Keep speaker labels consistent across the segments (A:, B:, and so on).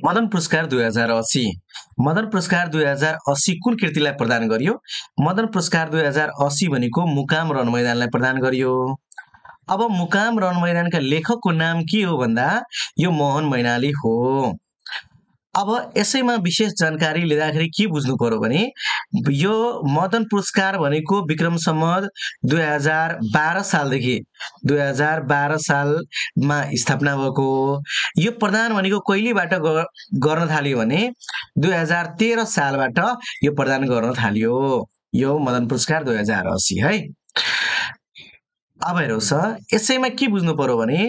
A: मदन पुरस्कार 2080 मदन पुरस्कार 2080 कुन कृतिलाई प्रदान गरियो? मदन पुरस्कार 2080 भनेको मुकाम रन मैदानलाई प्रदान गरियो। अब मुकाम रन मैदानका लेखकको नाम के हो भन्दा यो मोहन मैनाली हो। अब यसैमा विशेष जानकारी लिँदाखेरि के बुझ्नु पर्यो भने यो मदन पुरस्कार भनेको विक्रम सम्वत 2012 सालदेखि 2012 सालमा स्थापना भएको हो। यो प्रदान भनेको कहिलेबाट गर्न थालियो भने 2013 सालबाट यो प्रदान गर्न थालियो। यो मदन पुरस्कार 2080 है। अब हेर्नुहोस् यसैमा के बुझ्नु पर्यो भने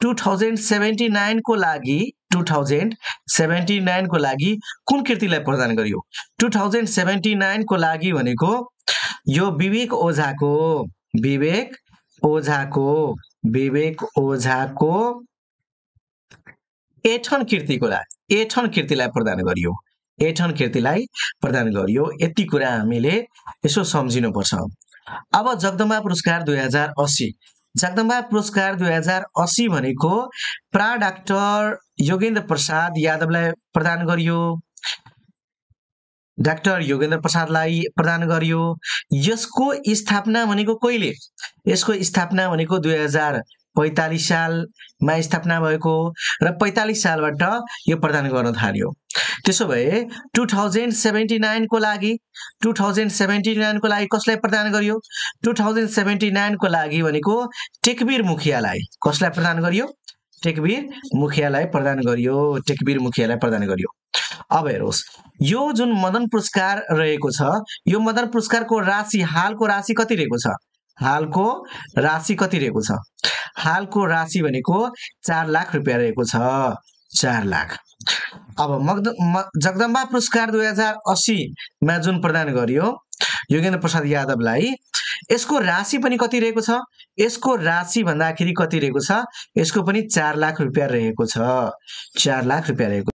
A: 2079 को लागि 2079 को लागि कुन कृतिलाई प्रदान गरियो? 2079 को लागि भनेको यो विवेक ओझाको एठन कृतिलाई प्रदान गरियो। एठन कृतिलाई प्रदान गरियो। यति कुरा हामीले यसो सम्झिनुपर्छ। अब जगदम्बा पुरस्कार 2080 जगदम्बा पुरस्कार 2080 भनेको प्रा डाक्टर योगेन्द्र प्रसाद यादवलाई प्रदान गरियो। डाक्टर योगेन्द्र प्रसादलाई प्रदान गरियो। यसको स्थापना भनेको कहिले? यसको स्थापना भनेको 2045 सालमा स्थापना भएको र 45 सालबाट यो प्रदान गर्न थाल्यो। त्यसो भए 2079 को लागि कसलाई प्रदान गरियो? 2079 को लागि भनेको टेकवीर मुखियालाई। कसलाई प्रदान गरियो? टेकवीर मुखियालाई प्रदान गरियो। अब हेर्नुहोस् यो जुन मदन पुरस्कार रहेको छ यो मदन पुरस्कारको राशि हालको राशि कति रहेको छ? हालको राशि भनेको 4 लाख रुपियाँ रहेको छ। 4 लाख। अब जगदम्बा पुरस्कार 2080 मा जुन प्रदान गरियो योगेन्द्र प्रसाद यादवलाई यसको राशि पनि कति रहेको छ? यसको राशि भन्दाखेरि कति रहेको छ? यसको पनि 4 लाख रुपियाँ रहेको छ। 4 लाख रुपियाँ रहेको